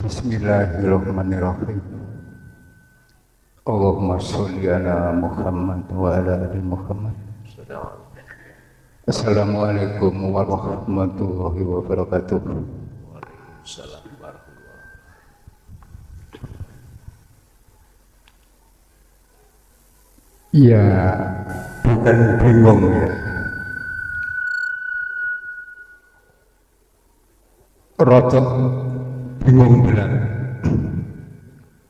Bismillahirrahmanirrahim. Allahumma sholli ala Muhammad wa ala ali Muhammad. Assalamualaikum warahmatullahi wabarakatuh. Waalaikumsalam warahmatullahi wabarakatuh. Ya, bukan bingung ya. Rotok bingung benar.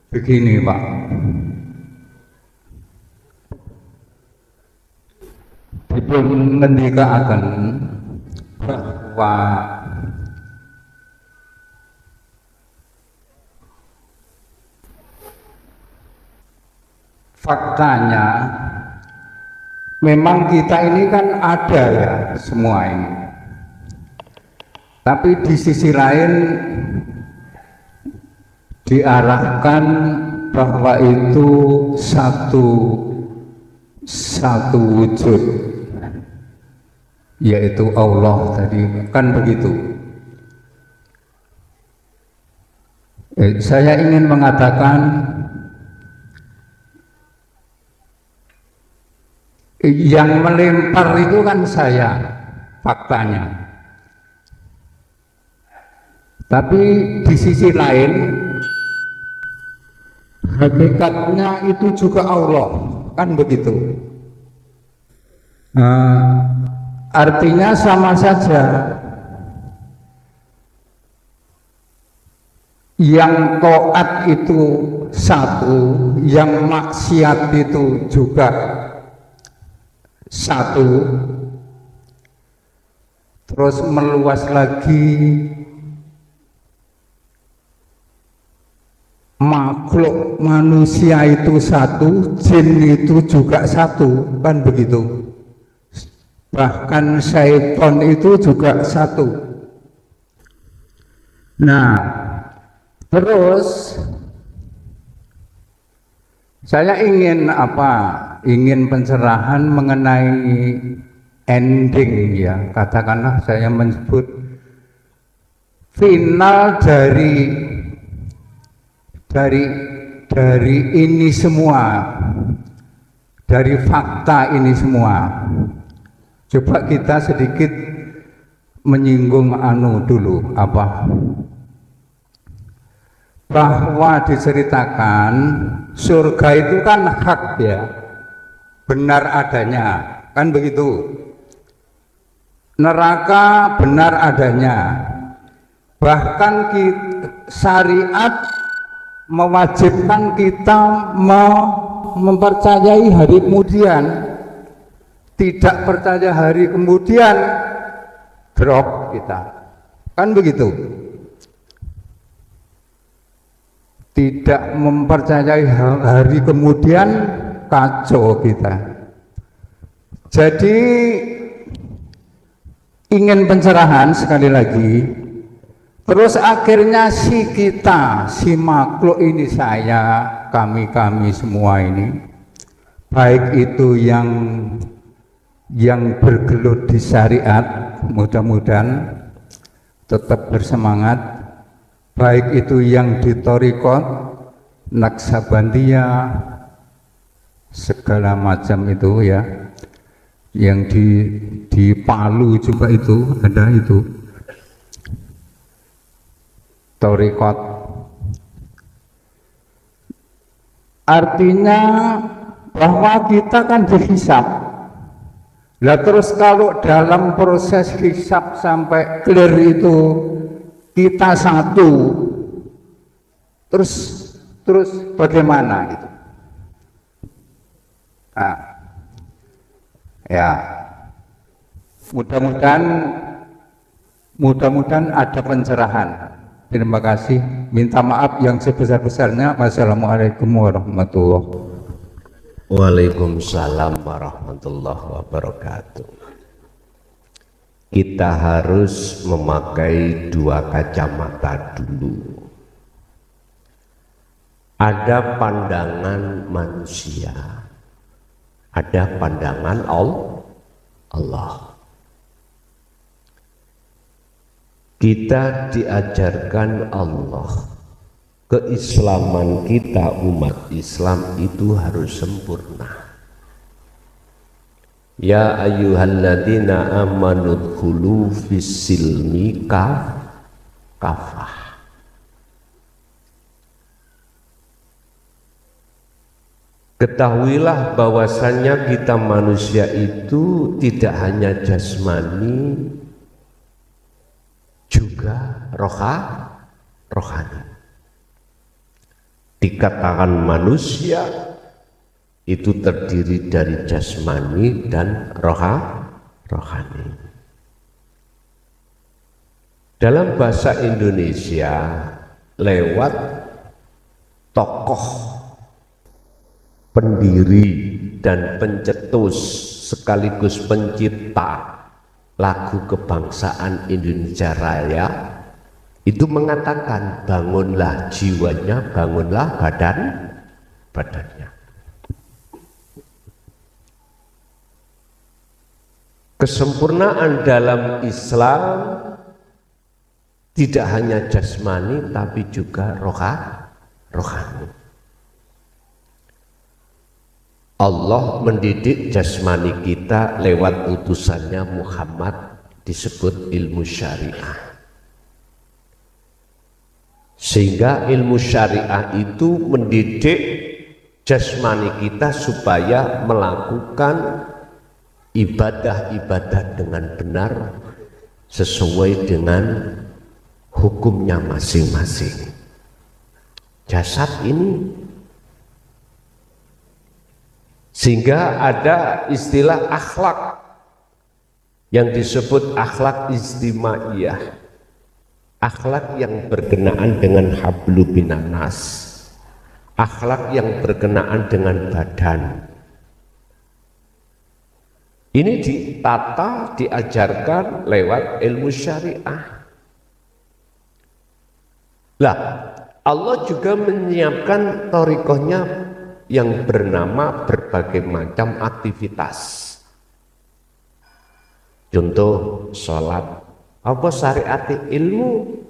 Begini Pak, dipun ngendikaaken bahwa faktanya memang kita ini kan ada ya semua ini, tapi di sisi lain diarahkan bahwa itu satu wujud, yaitu Allah tadi kan begitu. Saya ingin mengatakan yang melempar itu kan saya faktanya, tapi di sisi lain hakikatnya itu juga Allah, kan begitu. Artinya sama saja. Yang taat itu satu, yang maksiat itu juga satu. Terus meluas lagi, makhluk manusia itu satu, jin itu juga satu, kan begitu. Bahkan syaitan itu juga satu. Nah, terus saya ingin ingin pencerahan mengenai ending ya, katakanlah saya menyebut final dari ini semua, dari fakta ini semua. Coba kita sedikit menyinggung dulu bahwa diceritakan surga itu kan hak ya, benar adanya, kan begitu. Neraka benar adanya, bahkan syariat mewajibkan kita mempercayai hari kemudian. Tidak percaya hari kemudian, drop kita, kan begitu. Tidak mempercayai hari kemudian, kacau kita. Jadi ingin pencerahan sekali lagi. Terus akhirnya si makhluk ini, saya, kami semua ini, baik itu yang bergelut di syariat, mudah-mudahan tetap bersemangat, baik itu yang di thariqat, Naksabandiyah, segala macam itu ya, yang di Palu juga itu ada itu thariqat. Artinya bahwa kita kan dihisab. Lah terus kalau dalam proses hisab sampai clear itu kita satu, terus bagaimana gitu? Nah, ya mudah-mudahan ada pencerahan. Terima kasih. Minta maaf yang sebesar-besarnya. Wassalamualaikum warahmatullahi wabarakatuh. Waalaikumsalam warahmatullahi wabarakatuh. Kita harus memakai dua kacamata dulu. Ada pandangan manusia, ada pandangan Allah. Kita diajarkan Allah keislaman kita umat Islam itu harus sempurna. Ya ayyuhalladzina amanu dkhulu fis-silmi kafah. Ketahuilah bahwasannya kita manusia itu tidak hanya jasmani, juga rohani. Dikatakan manusia itu terdiri dari jasmani dan rohani. Dalam bahasa Indonesia lewat tokoh pendiri dan pencetus sekaligus pencipta lagu kebangsaan Indonesia Raya itu mengatakan, bangunlah jiwanya, bangunlah badannya. Kesempurnaan dalam Islam tidak hanya jasmani tapi juga rohani. Allah mendidik jasmani kita lewat utusannya Muhammad, disebut ilmu syariah. Sehingga ilmu syariah itu mendidik jasmani kita supaya melakukan ibadah-ibadah dengan benar sesuai dengan hukumnya masing-masing. Jasad ini, sehingga ada istilah akhlak yang disebut akhlak istimaiyah, akhlak yang berkenaan dengan hablu binanas, akhlak yang berkenaan dengan badan. Ini ditata, diajarkan lewat ilmu syariah. Lah, Allah juga menyiapkan thariqahnya yang bernama berbagai macam aktivitas. Contoh sholat, apa syariat ilmu?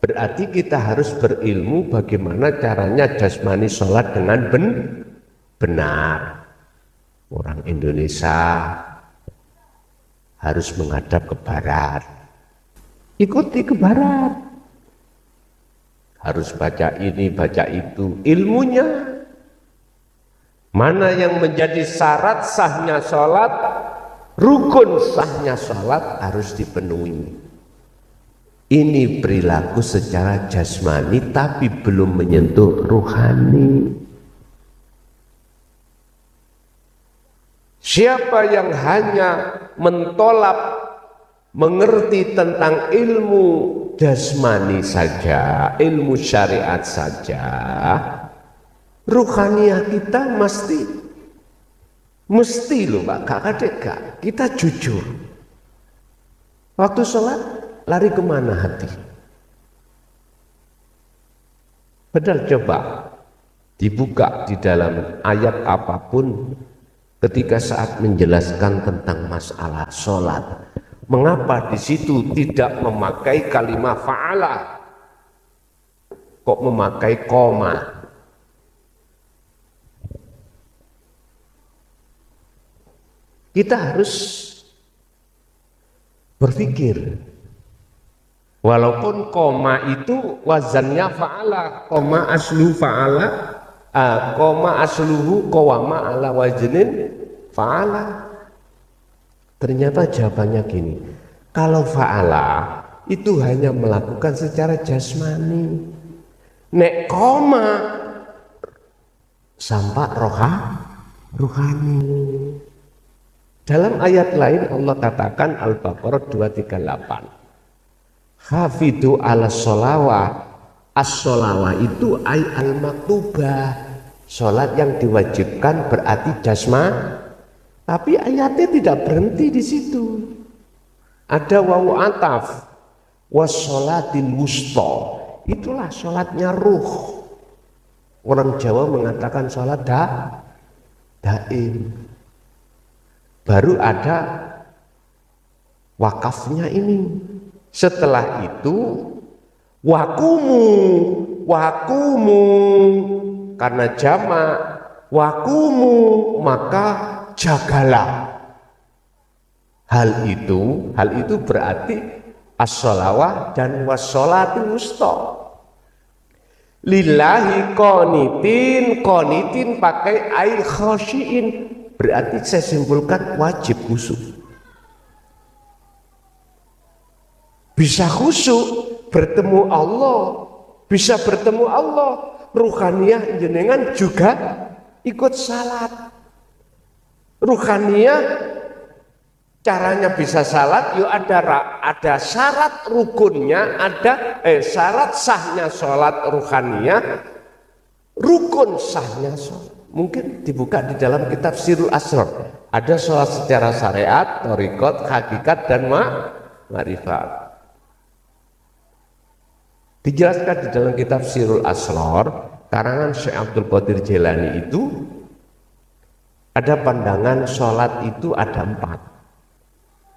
Berarti kita harus berilmu bagaimana caranya jasmani sholat dengan benar. Orang Indonesia harus menghadap ke barat, ikuti ke barat. Harus baca ini, baca itu. Ilmunya mana yang menjadi syarat sahnya sholat, rukun sahnya sholat harus dipenuhi. Ini perilaku secara jasmani tapi belum menyentuh ruhani. Siapa yang hanya mentolak mengerti tentang ilmu jasmani saja, ilmu syariat saja, ruhaniah kita mesti loh Pak, kakak kita jujur. Waktu sholat lari kemana hati? Padahal coba dibuka di dalam ayat apapun. Ketika saat menjelaskan tentang masalah sholat, mengapa di situ tidak memakai kalimat fa'ala, kok memakai koma? Kita harus berpikir, walaupun koma itu wazannya fa'ala, koma aslu fa'ala, koma asluhu qawama ala waznin fa'ala. Ternyata jawabannya gini, kalau fa'ala itu hanya melakukan secara jasmani, nek koma sampai rohani. Dalam ayat lain Allah katakan, Al-Baqarah 238, hafidu ala sholawah. As-sholawah itu ay al-maktubah, sholat yang diwajibkan berarti jasmani. Tapi ayatnya tidak berhenti di situ. Ada wawu ataf, wassolatil wusta, itulah sholatnya ruh. Orang Jawa mengatakan sholat daim. Baru ada wakafnya ini. Setelah itu wakumu wakumu karena jamak, wakumu maka jagalah. Hal itu berarti as-sholawah dan was-sholatul wusta. Lillahi qanitin pakai air khosyiin, berarti saya simpulkan wajib khusyuk. Bisa khusyuk bertemu Allah, bisa bertemu Allah, ruhaniyah jenengan juga ikut salat. Ruhaniyah caranya bisa salat, yuk ada syarat rukunnya, ada syarat sahnya sholat ruhaniyah, rukun sahnya sholat. Mungkin dibuka di dalam kitab Sirul Asrar. Ada sholat secara syariat, thariqat, hakikat dan ma'rifat. Dijelaskan di dalam kitab Sirul Asrar karangan Syekh Abdul Qadir Jailani itu ada pandangan sholat itu ada 4.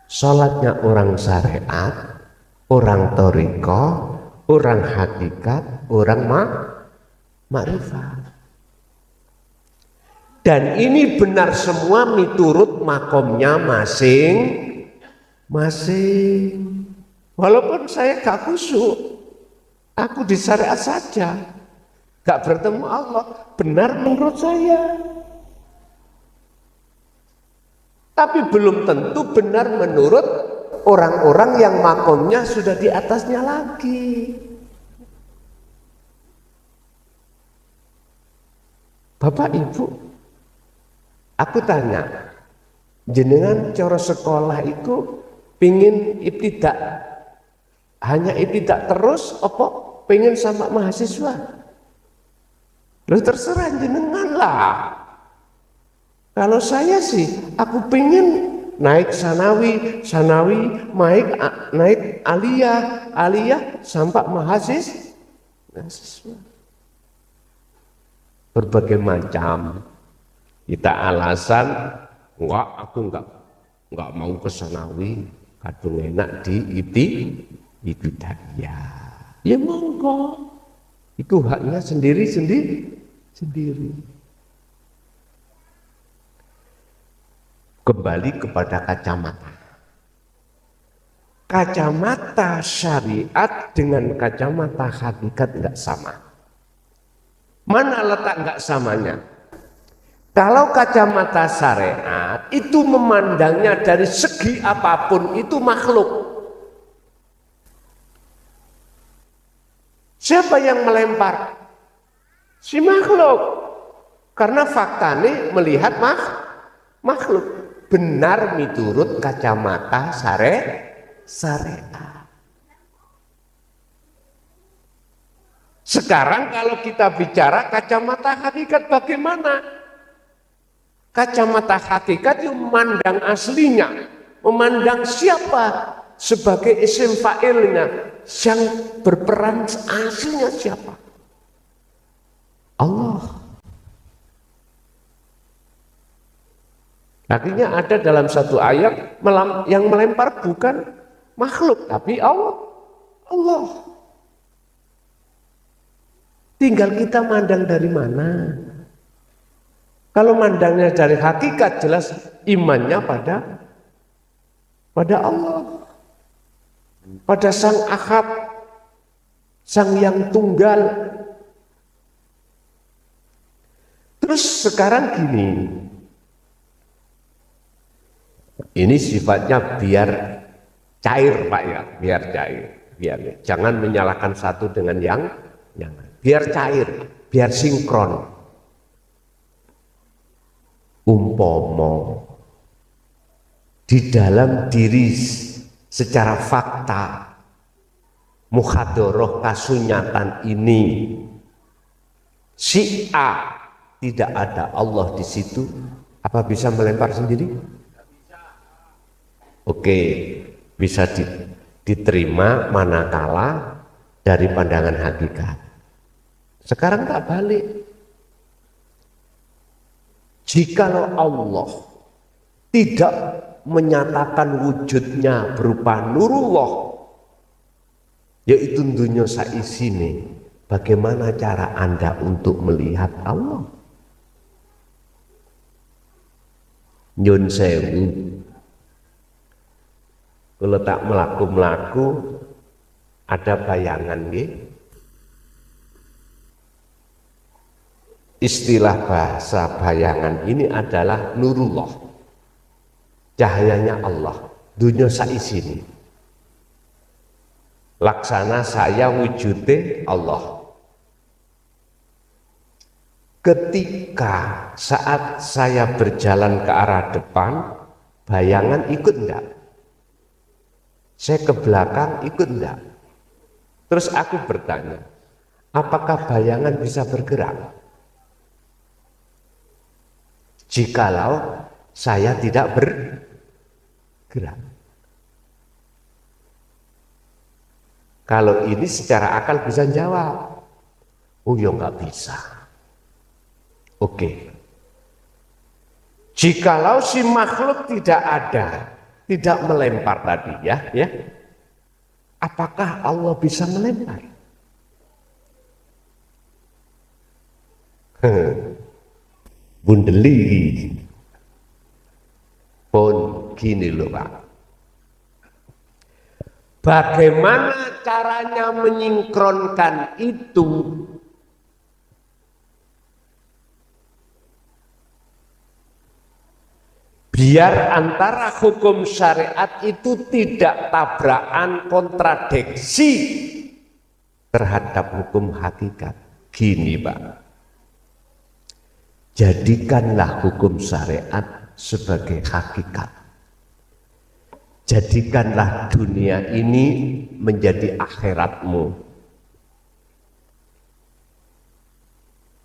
Sholatnya orang syariat, orang thariqah, orang hakikat, orang ma'rifat. Dan ini benar semua miturut makomnya masing-masing. Walaupun saya gak khusyuk, aku di syariat saja, gak bertemu Allah, benar menurut saya. Tapi belum tentu benar menurut orang-orang yang makomnya sudah di atasnya lagi. Bapak Ibu, aku tanya, jenengan cara sekolah itu pingin ibtidak, hanya ibtidak terus apa pingin sama mahasiswa? Lu terserah jenengan lah. Kalau saya sih, aku pengen naik sanawi, naik aliyah sampai mahasiswa. Berbagai macam kita alasan, aku enggak mau ke sanawi, kadung enak di ibtidak. Ya monggo, itu haknya sendiri. Kembali kepada kacamata. Kacamata syariat dengan kacamata hakikat enggak sama. Mana letak enggak samanya? Kalau kacamata syariat itu memandangnya dari segi apapun itu makhluk. Siapa yang melempar? Si makhluk. Karena faktanya melihat makhluk. Benar miturut kacamata syariat. Sekarang kalau kita bicara kacamata hakikat bagaimana? Kacamata hakikat itu memandang aslinya, memandang siapa sebagai isim fa'ilnya, yang berperan aslinya siapa? Allah. Akhirnya ada dalam satu ayat yang melempar bukan makhluk tapi Allah. Tinggal kita mandang dari mana. Kalau mandangnya dari hakikat jelas imannya pada Allah, pada Sang Ahad, Sang yang tunggal. Terus sekarang gini. Ini sifatnya biar cair Pak ya, biar jangan menyalahkan satu dengan yang biar cair, biar sinkron. Umpomo di dalam diri secara fakta mukhadoroh kasunyatan ini si A tidak ada Allah di situ, apa bisa melempar sendiri? Oke, bisa diterima manakala dari pandangan hakikat. Sekarang tak balik. Jikalau Allah tidak menyatakan wujudnya berupa nurullah, yaitu dunia saisine, Bagaimana cara Anda untuk melihat Allah? Nyun sewu, kalau tak melaku-melaku ada bayangan nggih. Istilah bahasa bayangan ini adalah nurullah, cahayanya Allah, dunia saisini. Laksana saya wujude Allah. Ketika saat saya berjalan ke arah depan, bayangan ikut enggak? Saya ke belakang ikut enggak? Terus aku bertanya, apakah bayangan bisa bergerak? Jikalau saya tidak bergerak. Kalau ini secara akal bisa jawab, oh ya nggak bisa. Oke. Jikalau si makhluk tidak ada, tidak melempar tadi ya, apakah Allah bisa melempar? Bundeli pun gini loh Pak. Bagaimana caranya menyinkronkan itu? Biar antara hukum syariat itu tidak tabrakan kontradiksi terhadap hukum hakikat. Gini Pak, jadikanlah hukum syariat sebagai hakikat. Jadikanlah dunia ini menjadi akhiratmu.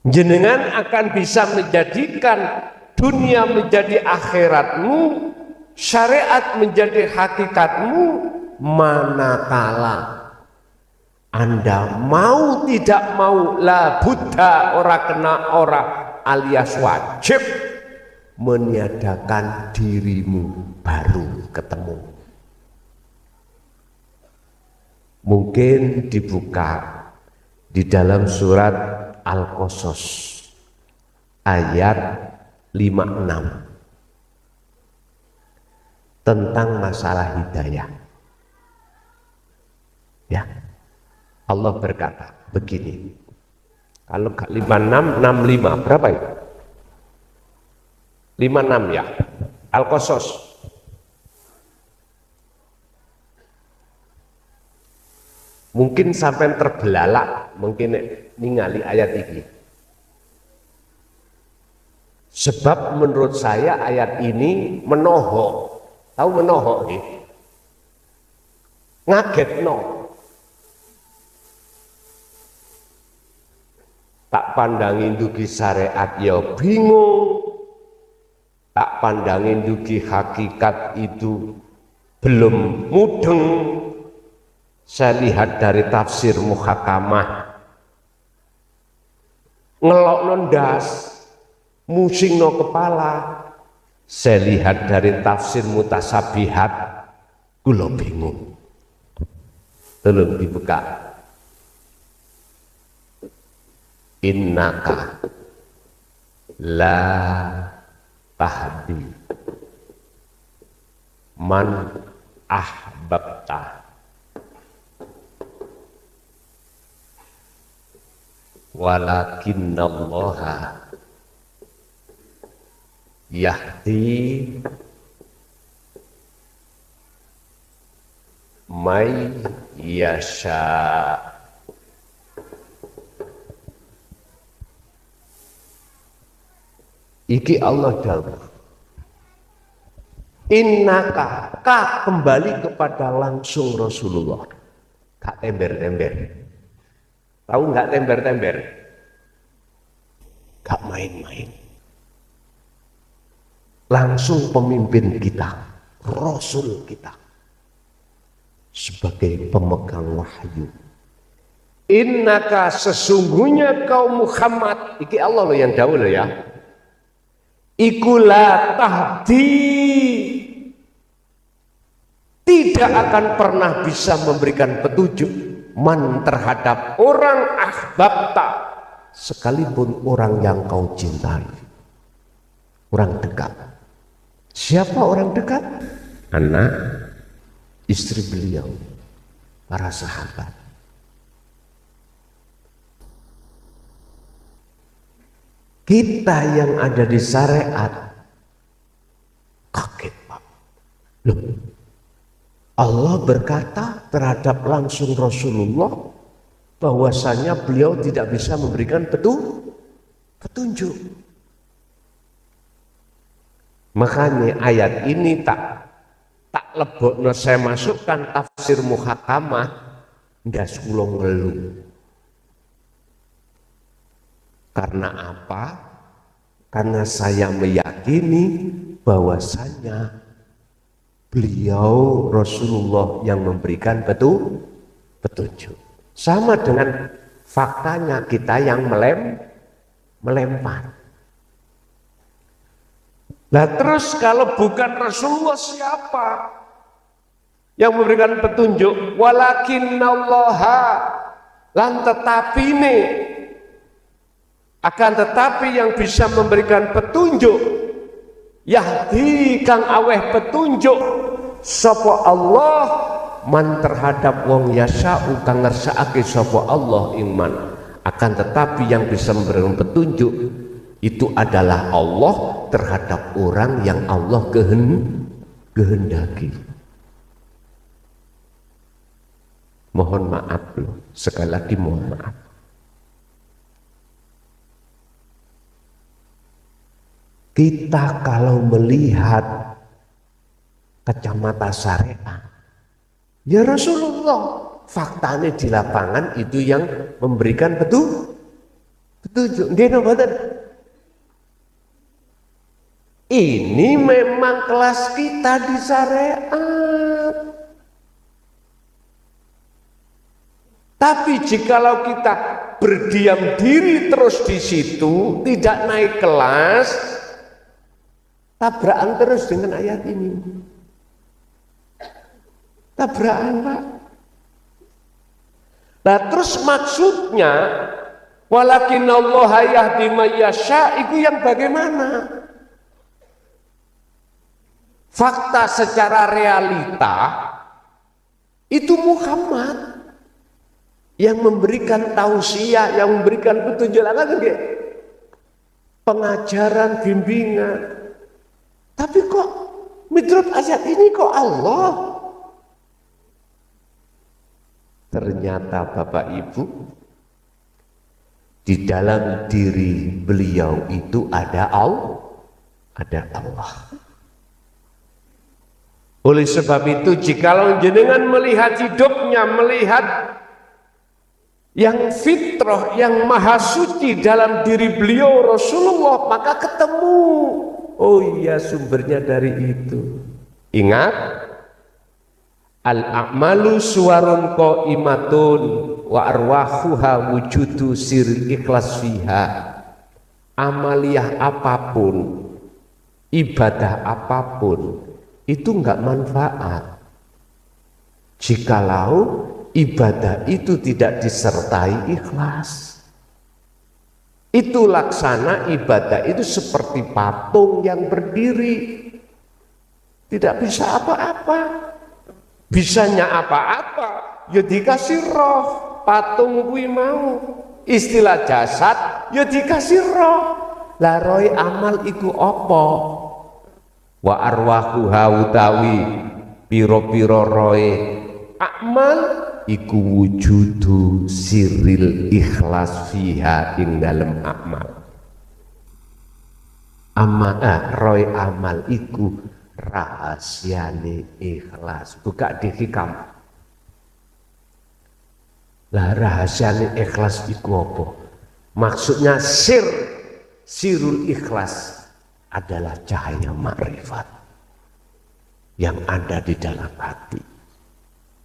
Jenengan akan bisa menjadikan dunia menjadi akhiratmu, syariat menjadi hakikatmu, manakala Anda mau tidak mau, la buddha ora kena ora alias wajib meniadakan dirimu baru ketemu. Mungkin dibuka di dalam surat Al-Qasas ayat 56 tentang masalah hidayah. Ya, Allah berkata begini. Kalau 56, 65 berapa itu? 56 ya. Al-Qasas. Mungkin sampai terbelalak, mungkin ningali ayat ini. Sebab menurut saya ayat ini menohok. Tahu menohok nih? Ngagetno. Tak pandangin dugi syariat ya bingung. Tak pandangin dugi hakikat itu belum mudeng. Saya lihat dari tafsir muhakamah, ngelok nondas, musing no kepala. Saya lihat dari tafsir mutasabihat, kula bingung. Tolong dibuka. Innaka la tahdi man ahbabta walakinnallaha yahdi may yasha. Iki Allah jawab. Innaka ka kembali kepada langsung Rasulullah. Gak tember-tember. Tahu nggak tember-tember? Gak main-main. Langsung pemimpin kita, Rasul kita, sebagai pemegang wahyu. Innaka sesungguhnya kau Muhammad, iki Allah loh yang dawuh loh ya. Ikulah tahdi, tidak akan pernah bisa memberikan petunjuk man terhadap orang ahbabta, sekalipun orang yang kau cintai, orang dekat. Siapa orang dekat? Anak, istri beliau, para sahabat. Kita yang ada di syariat kaget, Pak. Loh, Allah berkata terhadap langsung Rasulullah bahwasanya beliau tidak bisa memberikan petunjuk. Makanya ayat ini tak lebokno saya masukkan tafsir muhakamah ndas kula ngeluh. Karena apa? Karena saya meyakini bahwasanya beliau Rasulullah yang memberikan petunjuk. Sama dengan faktanya kita yang melempar. Nah terus kalau bukan Rasulullah siapa yang memberikan petunjuk? Walakinnallaha, lan tetapi ini, akan tetapi yang bisa memberikan petunjuk, yahdi kang aweh petunjuk sapa Allah man terhadap wong yasa'u kang ngersakake sapa Allah iman. Akan tetapi yang bisa memberikan petunjuk itu adalah Allah terhadap orang yang Allah kehendaki. Mohon maaf loh, sekali lagi mohon maaf. Kita kalau melihat kacamata syariat, ya Rasulullah, faktanya di lapangan itu yang memberikan petunjuk. Nggih mboten? Ini memang kelas kita di syariat. Tapi jikalau kita berdiam diri terus di situ, tidak naik kelas, tabrakan terus dengan ayat ini. Tabrakan, Pak. Nah terus maksudnya walakinallaha yahdi may yasha, itu yang bagaimana? Fakta secara realita itu Muhammad yang memberikan tausiah, yang memberikan petunjuk, pengajaran, bimbingan. Tapi kok menurut ayat ini kok Allah? Ternyata Bapak Ibu, di dalam diri beliau itu ada Allah. Oleh sebab itu, jikalau jenengan melihat hidupnya, melihat yang fitrah, yang maha suci dalam diri beliau Rasulullah, maka ketemu, oh iya sumbernya dari itu. Ingat, al-a'malu suwarun qaimatun wa arwahuha wujudu siril ikhlas fiha. Amaliyah apapun, ibadah apapun, itu enggak manfaat jikalau ibadah itu tidak disertai ikhlas. Itu laksana ibadah itu seperti patung yang berdiri, tidak bisa apa-apa. Bisanya apa-apa ya dikasih roh, patung kuwi mau. Istilah jasad ya dikasih roh. Lah roh amal iku apa? Wa arwahuha utawi piro-piro roe amal iku wujudu siril ikhlas fiha ing dalem amal. Roe amal iku rahasiane ikhlas. Buka di hikam. Lah rahasiane ikhlas iku apa? Maksudnya sirul ikhlas adalah cahaya makrifat yang ada di dalam hati.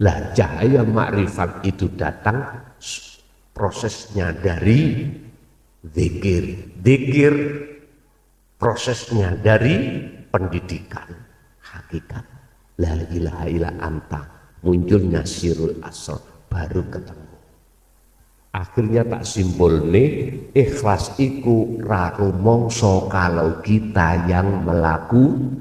Lah cahaya makrifat itu datang prosesnya dari zikir prosesnya dari pendidikan hakikat la ilaha illa anta, munculnya sirul asrar, baru ketemu. Akhirnya tak simpul nih, ikhlas iku ra rumangsa kalau kita yang melakukan,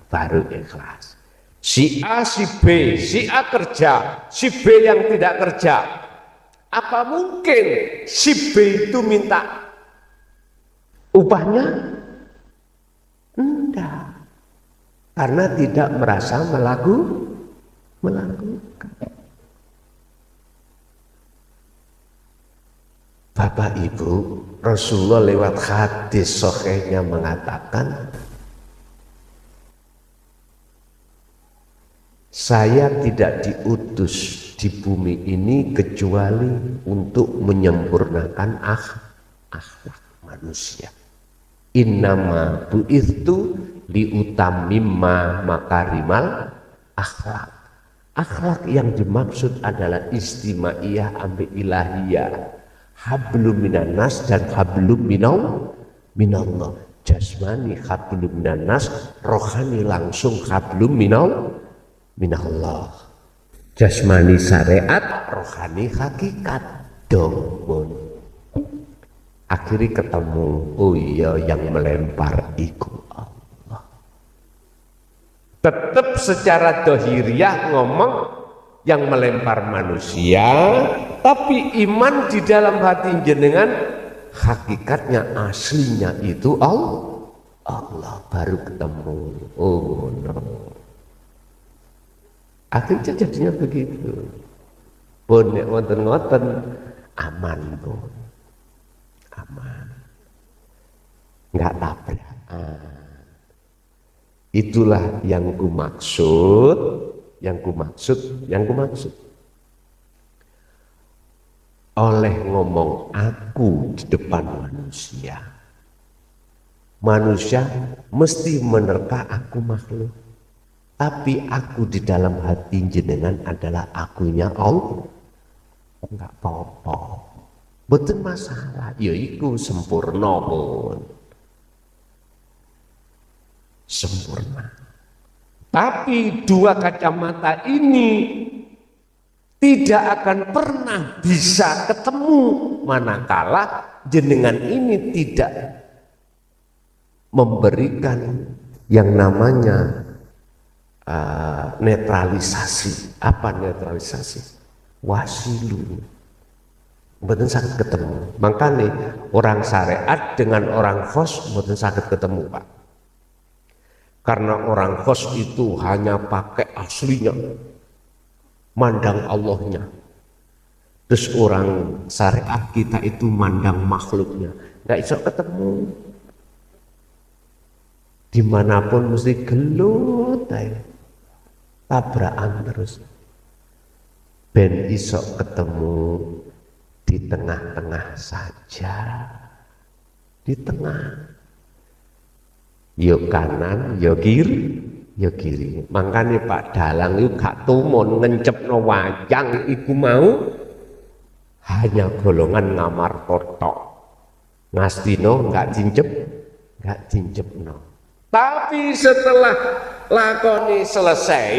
baru ikhlas. Si A, si B, si A kerja, si B yang tidak kerja. Apa mungkin si B itu minta upahnya? Enggak. Karena tidak merasa melakukan. Bapak Ibu, Rasulullah lewat hadis sahihnya mengatakan, saya tidak diutus di bumi ini kecuali untuk menyempurnakan akhlak manusia. Innama bu'ithu liutamimma makarimal akhlak. Akhlak yang dimaksud adalah istimaiyah ambi ilahiyah. Hablum minan nas dan hablum minallah. Jasmani hablum minan nas, rohani langsung hablum minallah. Jasmani syariat, rohani hakikat. Dong. Akhirnya ketemu, oh iya yang melempar iku Allah. Tetap secara dohiriyah ngomong yang melempar manusia, tapi iman di dalam hati jenengan hakikatnya aslinya itu Allah, baru ketemu. Oh no. Akhirnya jadinya begitu. Pun nek wonten-wonten aman pun. Aman. Enggak tabrakan. Itulah yang kumaksud. Oleh ngomong aku di depan manusia. Manusia mesti menerka aku makhluk. Tapi aku di dalam hati jenengan adalah akunya Allah. Enggak apa-apa. Betul masalah. Yaiku sempurna pun. Sempurna. Tapi dua kacamata ini tidak akan pernah bisa ketemu manakala jenengan ini tidak memberikan yang namanya netralisasi. Apa netralisasi? Wasilu. Mboten saged ketemu. Makanya orang syariat dengan orang khos mboten saged ketemu, Pak. Karena orang khos itu hanya pakai aslinya, mandang Allahnya. Terus orang syariat kita itu mandang makhluknya, nggak bisa ketemu. Dimanapun mesti gelut, tabrakan terus. Ben iso ketemu di tengah-tengah saja, di tengah. Yo kanan, yo kiri. Makanya Pak Dalang itu gak tumun ngencepno wayang iku mau hanya golongan ngamar kotok. Ngastino enggak jinjepno. Tapi setelah lakoni selesai,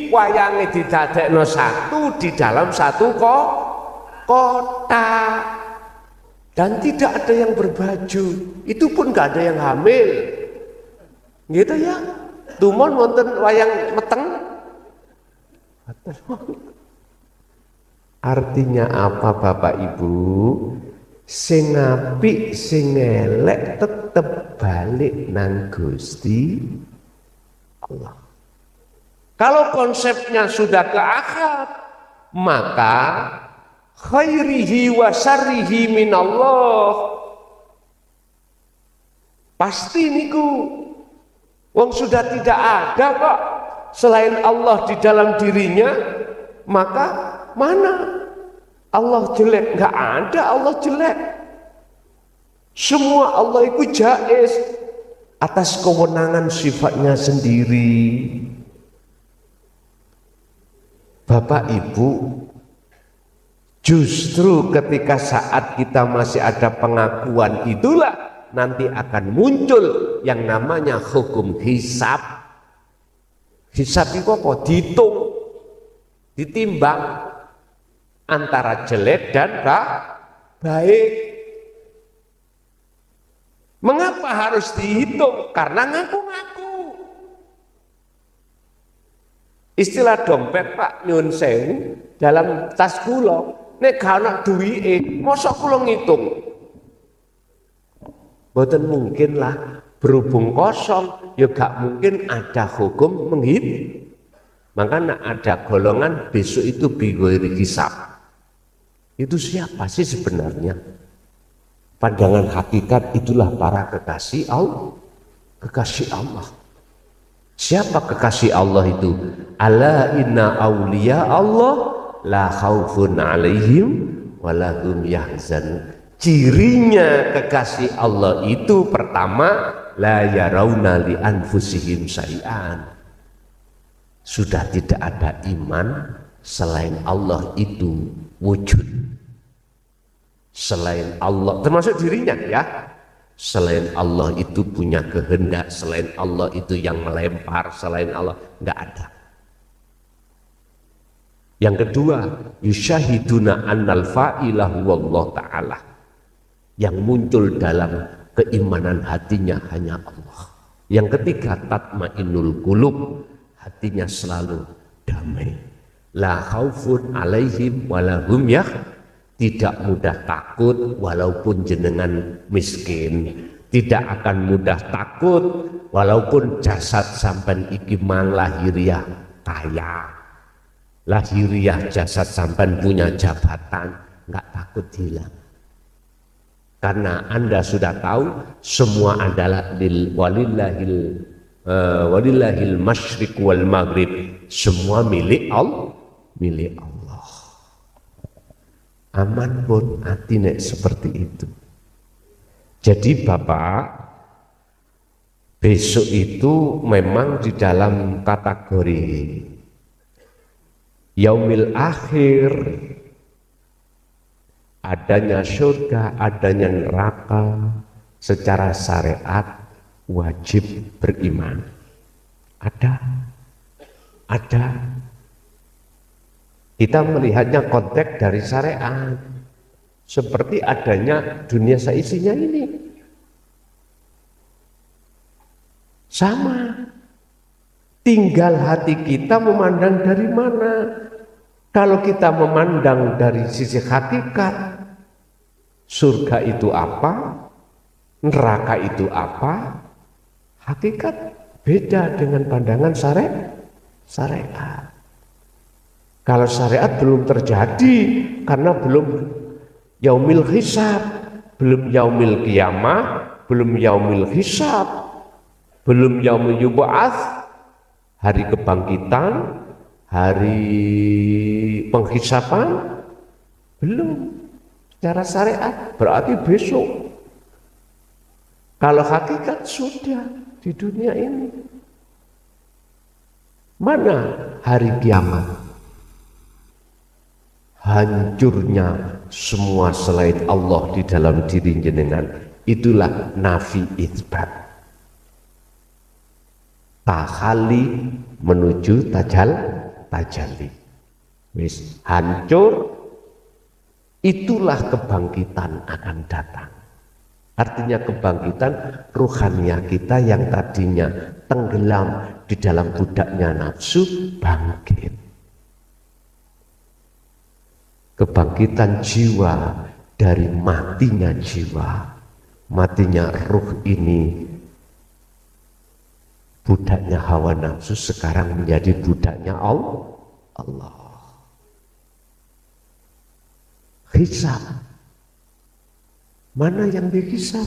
wayangnya didadekno satu di dalam satu kota. Dan tidak ada yang berbaju. Itu pun enggak ada yang hamil. Gitu ya, tumon wonten wayang meteng. Artinya apa Bapak Ibu? Sing apik sing elek tetep balik nang Gusti Allah. Kalau konsepnya sudah ke akad, maka khairihi wa syarrihi minallah. Pasti niku. Wong sudah tidak ada kok selain Allah di dalam dirinya, maka mana Allah jelek? Enggak ada Allah jelek. Semua Allah itu jaiz atas kewenangan sifatnya sendiri. Bapak Ibu, justru ketika saat kita masih ada pengakuan itulah nanti akan muncul yang namanya hukum hisab. Hisab itu apa? Dihitung. ditimbang antara jelek dan baik. Mengapa harus dihitung? Karena ngaku-ngaku. Istilah dompet Pak nyun sewu dalam tas kula nek gak ana duwike, mosok kula ngitung. Mboten mungkin lah, berhubung kosong ya gak mungkin ada hukum menghitung. Makanya ada golongan besok itu bighairi hisab. Itu siapa sih sebenarnya? Pandangan hakikat itulah para kekasih Allah. Kekasih Allah. Siapa kekasih Allah itu? Ala inna awliya Allah la khaufun alaihim wala hum yahzanun. Cirinya kekasih Allah itu pertama la yarawna li anfusihim syai'an. Sudah tidak ada iman selain Allah itu wujud. Selain Allah, termasuk dirinya ya. Selain Allah itu punya kehendak, selain Allah itu yang melempar, selain Allah enggak ada. Yang kedua, yusyahiduna annal fa'ilahu wallah ta'ala. Yang muncul dalam keimanan hatinya hanya Allah. Yang ketiga, tatmainul qulub, hatinya selalu damai. La khaufun alaihim walahum tidak mudah takut walaupun jenengan miskin, tidak akan mudah takut walaupun jasad sampai iki mang lahiriah kaya, lahiriah jasad sampai punya jabatan, nggak takut hilang. Karena Anda sudah tahu semua adalah walillahil masyriq wal maghrib, semua milik Allah, milik Allah. Aman pun hati nek seperti itu. Jadi Bapak, besok itu memang di dalam kategori yaumil akhir, adanya surga, adanya neraka, secara syariat wajib beriman. Ada. Kita melihatnya konteks dari syariat, seperti adanya dunia seisinya ini. Sama, tinggal hati kita memandang dari mana. Kalau kita memandang dari sisi hakikat, surga itu apa, neraka itu apa, hakikat beda dengan pandangan syariat. Kalau syariat belum terjadi karena belum yaumil hisab, belum yaumil qiyamah, belum yaumil hisab, belum yaumil yub'ats, hari kebangkitan, hari penghisaban, belum. Secara syariat berarti besok. Kalau hakikat sudah di dunia ini. Mana hari kiamat? Hancurnya semua selain Allah di dalam diri jenengan, itulah nafi itsbat. Tahali menuju tajalli. Wis hancur, itulah kebangkitan akan datang. Artinya kebangkitan ruhaniah kita yang tadinya tenggelam di dalam budaknya nafsu, bangkit. Kebangkitan jiwa dari matinya jiwa, matinya ruh ini, budaknya hawa nafsu sekarang menjadi budaknya Allah. Hisab, mana yang dihisab?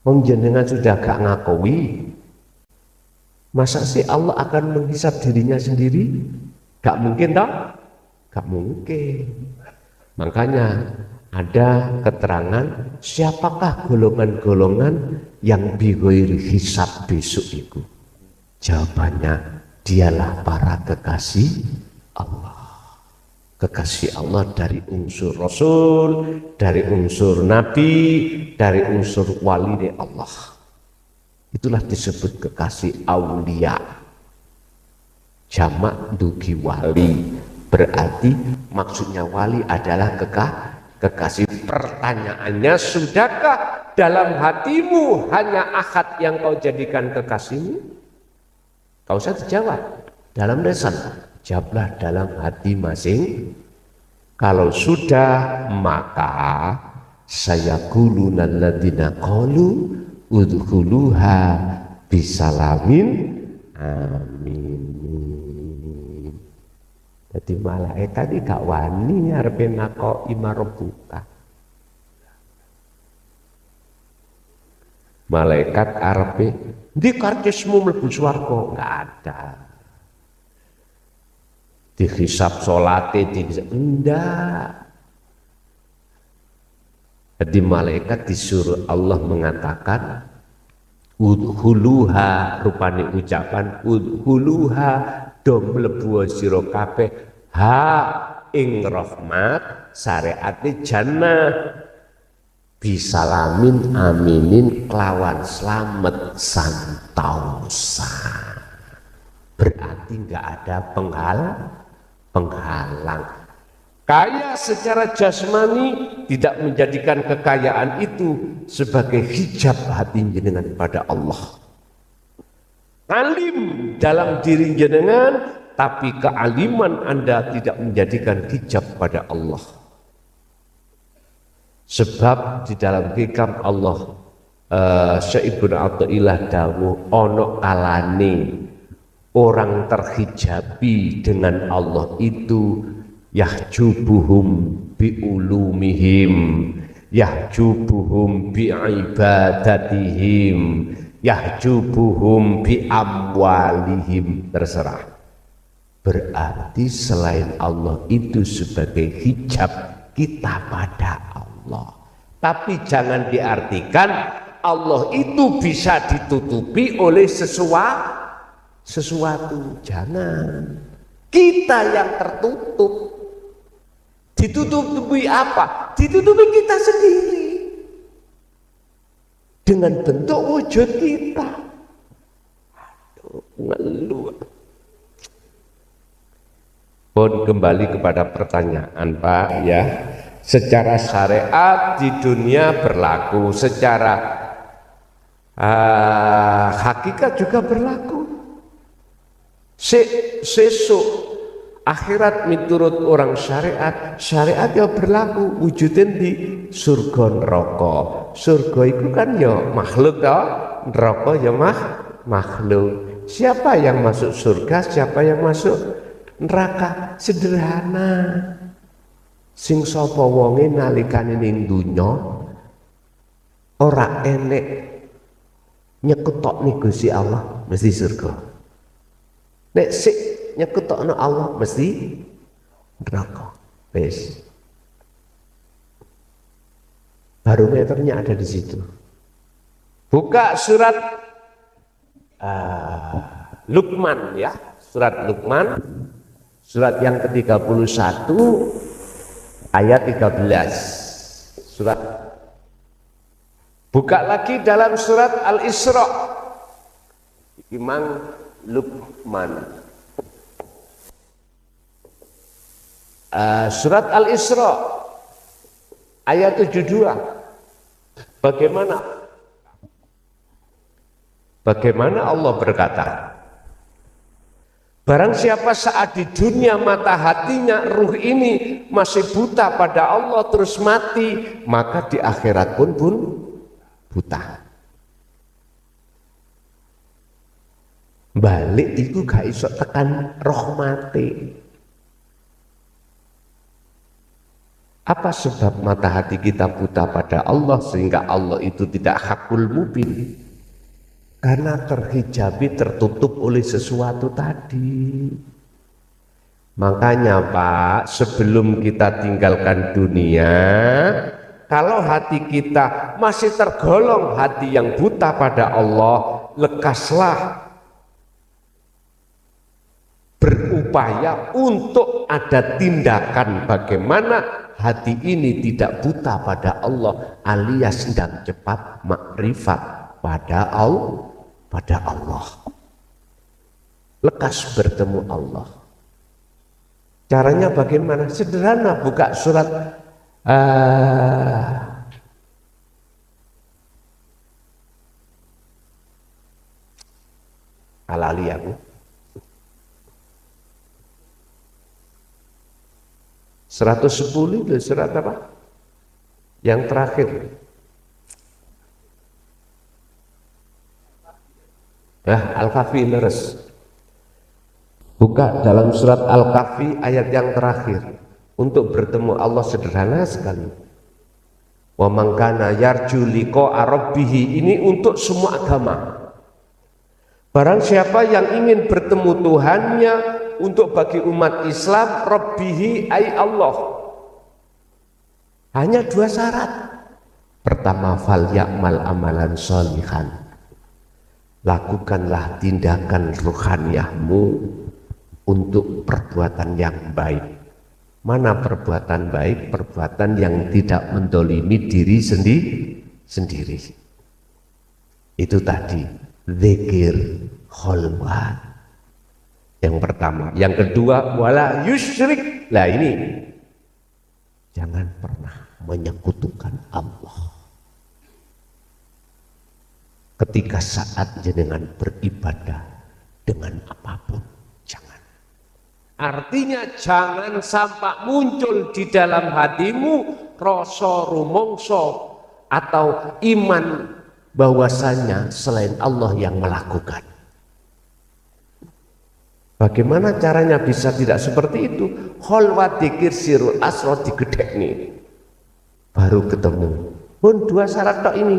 Wong jenengan sudah gak ngakui, masa sih Allah akan menghisab dirinya sendiri? Gak mungkin toh? Gak mungkin. Makanya ada keterangan siapakah golongan-golongan yang bighairi hisab besok itu. Jawabannya dialah para kekasih Allah. Kekasih Allah dari unsur Rasul, dari unsur Nabi, dari unsur wali Allah. Itulah disebut kekasih aulia. jamak dugi wali, berarti maksudnya wali adalah kekasih. Pertanyaannya, sudahkah dalam hatimu hanya Ahad yang kau jadikan kekasihmu? Kau usah dijawab dalam lisan, jawablah dalam hati masing. Kalau sudah, maka sayaquluna alladziina qalu udkhuluha bisalamin amin. Jadi malaikat iki gak wani arepe nakoki marebuka. Malaikat arepe ndi karcismu mlebu swarga, enggak ada. Dihisab salate enggak. Jadi malaikat disuruh Allah mengatakan udhuluha, rupane ucapan udhuluha, do mlebu sira kabeh ha ing rahmat syariate jannah bisalamin aminin kelawan slamet santausan. Berarti enggak ada penghalang. Kaya secara jasmani tidak menjadikan kekayaan itu sebagai hijab hati jenengan pada Allah. Alim dalam diri jenengan, tapi kealiman Anda tidak menjadikan hijab pada Allah. Sebab di dalam hikam Allah, Syekh Ibnu Athaillah dawuh ono kalane orang terhijabi dengan Allah itu yahjubuhum biulumihim, yahjubuhum biibadatihim, yahjubuhum biamwalihim, terserah. Berarti selain Allah itu sebagai hijab kita pada Allah. Tapi jangan diartikan Allah itu bisa ditutupi oleh sesuatu. Jangan. Kita yang tertutup. Ditutupi apa? Ditutupi kita sendiri. Dengan bentuk wujud kita. Aduh, ngeluh. Pun kembali kepada pertanyaan Pak ya. Secara syariat di dunia berlaku, secara hakikat juga berlaku. Sesuk akhirat miturut orang syariat, syariat ya berlaku wujudin di surga neraka. Surga itu kan ya makhluk toh, neraka ya makhluk. Siapa yang masuk surga, siapa yang masuk neraka? Sederhana. Sing sapa wonge nalikane ning donya ora enek nyekutokne Gusti Allah mesti surga. Nek sik nyekutokno Allah mesti neraka. Wis. Barometernya ada di situ. Buka surat Luqman ya, surat Luqman, surat yang ke-31 ayat 13. Surat. Buka lagi dalam surat Al-Isra. Imam Luqman. Surat Al-Isra ayat 72. Bagaimana Allah berkata? Barang siapa saat di dunia mata hatinya, ruh ini masih buta pada Allah terus mati, maka di akhirat pun buta. Balik itu gak iso tekan roh mati. Apa sebab mata hati kita buta pada Allah sehingga Allah itu tidak hakul mubin? Karena terhijabi, tertutup oleh sesuatu tadi. Makanya Pak, sebelum kita tinggalkan dunia, kalau hati kita masih tergolong hati yang buta pada Allah, lekaslah berupaya untuk ada tindakan bagaimana hati ini tidak buta pada Allah, alias sedang cepat makrifat pada Allah. lekas bertemu Allah. Caranya bagaimana? Sederhana, buka surat Al-Ali aku. 110 itu surat apa? Yang terakhir. Al-Kahfi leres. Buka dalam surat Al-Kahfi ayat yang terakhir. Untuk bertemu Allah sederhana sekali. Wa man kana yarju liqa'a rabbih, ini untuk semua agama. Barang siapa yang ingin bertemu Tuhannya, untuk bagi umat Islam, Rabbihi ay Allah. Hanya 2 syarat. Pertama, fal ya'mal amalan sholihan. Lakukanlah tindakan ruhaniyahmu untuk perbuatan yang baik. Mana perbuatan baik? Perbuatan yang tidak mendolimi diri sendiri. Itu tadi, zikir kholwat. Yang pertama. Yang kedua, wala yusyrik. Lah ini, jangan pernah menyekutukan Allah. Ketika saat jenengan beribadah dengan apapun, jangan. Artinya jangan sampai muncul di dalam hatimu rasa rumongso atau iman bahwasanya selain Allah yang melakukan. Bagaimana caranya bisa tidak seperti itu? Kholwat dikir sirul asro digedek nih, baru ketemu. Pun 2 syarat tok ini,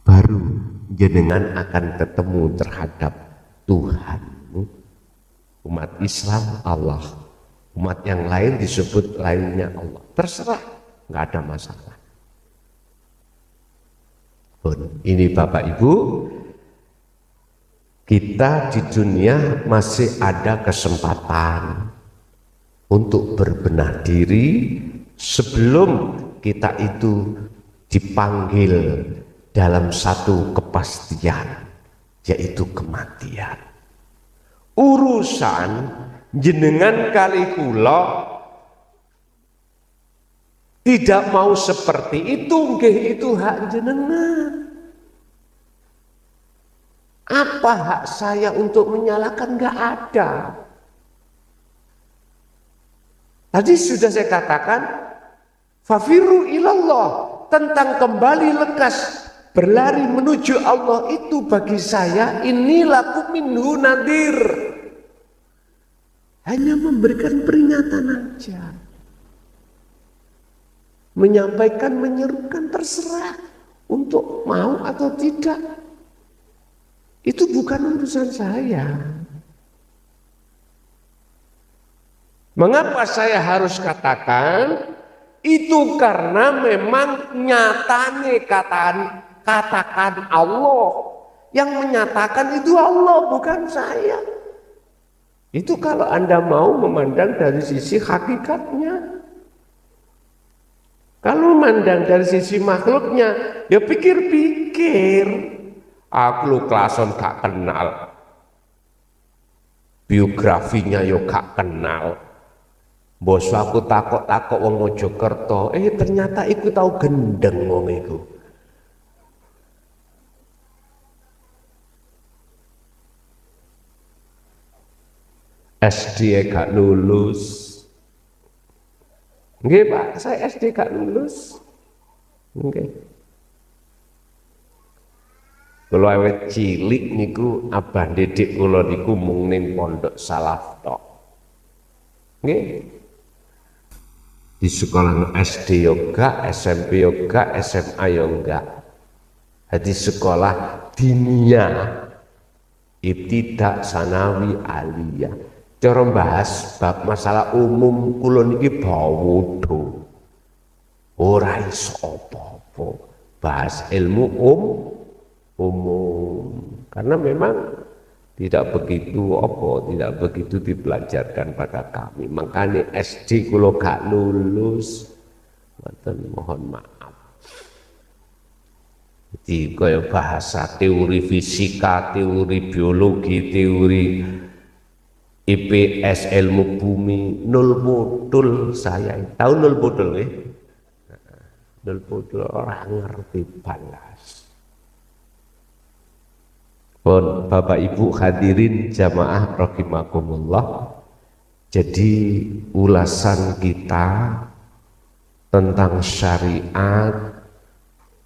baru jenengan akan ketemu terhadap Tuhanmu. Umat Islam Allah, umat yang lain disebut lainnya Allah. Terserah, nggak ada masalah. Pun ini Bapak Ibu, kita di dunia masih ada kesempatan untuk berbenah diri sebelum kita itu dipanggil dalam satu kepastian, yaitu kematian. Urusan jenengan kali kula tidak mau seperti itu, nggih itu hak jenengan. Apa hak saya untuk menyalahkan? Nggak ada. Tadi sudah saya katakan, fafiru ilallah, tentang kembali lekas berlari menuju Allah itu bagi saya ini laku minhu nadir. Hanya memberikan peringatan aja. Menyampaikan, menyerukan, terserah untuk mau atau tidak. Itu bukan urusan saya. Mengapa saya harus katakan? Itu karena memang nyatane katakan Allah. Yang menyatakan itu Allah, bukan saya. Itu kalau Anda mau memandang dari sisi hakikatnya. Kalau memandang dari sisi makhluknya, ya pikir-pikir. Aku lu klason gak kenal, biografinya yo gak kenal. Bos aku takok wong Mojokerto, ternyata iku tau gendeng wong iku. SD gak lulus. Nggih Pak, saya SD gak lulus. Nggih. Kalau awet cilik niku abah didik kula niku mung ning pondok salaf tok. Nggih. Di sekolah SD yoga, SMP yoga, SMA yoga. Di sekolah diniyah, ibtidak, sanawi, aliyah. Cara bahas bab masalah umum kula niki bawudo. Ora iso apa-apa. Bahas ilmu umum, karena memang tidak begitu dipelajarkan pada kami. Makanya SD kula gak lulus, mohon maaf. Jadi kaya bahasa, teori fisika, teori biologi, teori IPS, ilmu bumi, nol modul saya. Tahu nol modul ya? Nol modul orang ngerti balas. Pun Bapak Ibu hadirin jamaah rahimakumullah. Jadi ulasan kita tentang syariat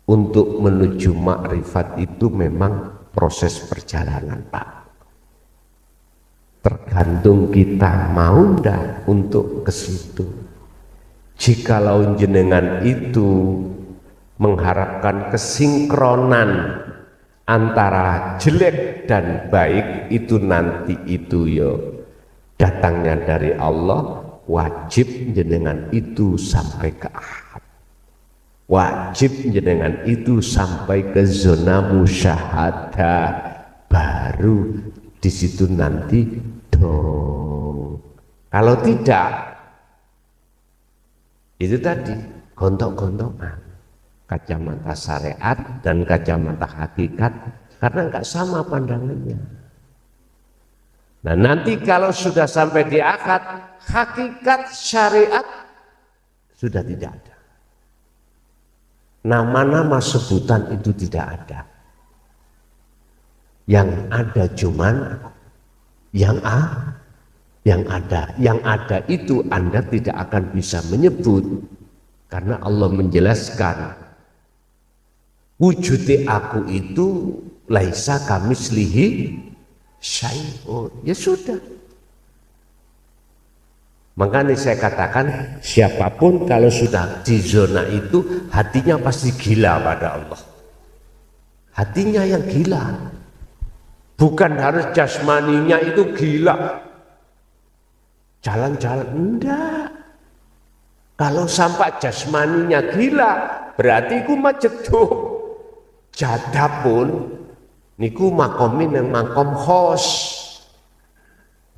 untuk menuju makrifat itu memang proses perjalanan, Pak. Tergantung kita mau ndak untuk ke situ. Jikalau jenengan itu mengharapkan kesinkronan antara jelek dan baik, itu nanti itu yo datangnya dari Allah, wajib jenengan itu sampai ke akhir. Wajib jenengan itu sampai ke zona musyahadah, baru di situ nanti dong. Kalau tidak, itu tadi gontok-gontokan kacamata syariat dan kacamata hakikat, karena enggak sama pandangannya. Nah nanti kalau sudah sampai di akad, hakikat syariat sudah tidak ada. Nama-nama sebutan itu tidak ada. Yang ada cuman yang ada. Yang ada itu Anda tidak akan bisa menyebut, karena Allah menjelaskan wujudi aku itu laisa kamislihi syai'un. Ya sudah. Makanya saya katakan, siapapun kalau sudah di zona itu, hatinya pasti gila pada Allah. Hatinya yang gila. Bukan harus jasmaninya itu gila. Jalan-jalan, enggak. Kalau sampai jasmaninya gila, berarti ku majeduk. Jadapun, niku makomin yang makom khos.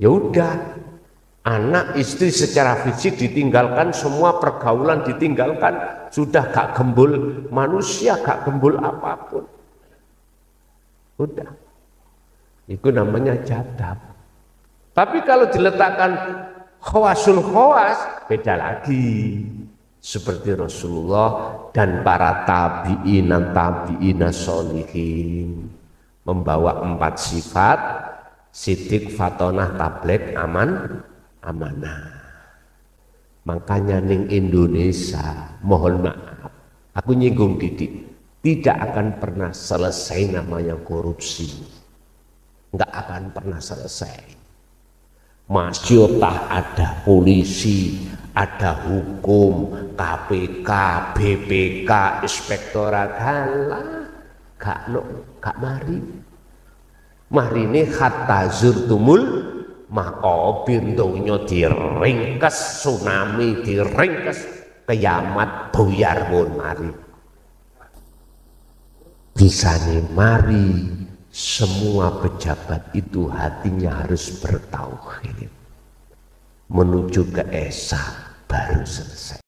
Ya udah. Anak istri secara fisik ditinggalkan, semua pergaulan ditinggalkan, sudah gak gembul manusia, gak gembul apapun. Udah. Itu namanya jadab. Tapi kalau diletakkan khawasul khawas, beda lagi. Seperti Rasulullah dan para tabi'ina sholihin, membawa 4 sifat: sidik, fatonah, tablek, amanah. Makanya ning Indonesia, mohon maaf, aku nyinggung didik, tidak akan pernah selesai namanya korupsi. Enggak akan pernah selesai. Masih ada polisi, ada hukum, KPK, BPK, inspektorat, halah, gak mari. Mari ini hatta zurtumul makobir, donya diringkes, tsunami diringkes, kiamat buyar pun mari. Bisa nih mari, semua pejabat itu hatinya harus bertauhid, menuju ke esa baru selesai.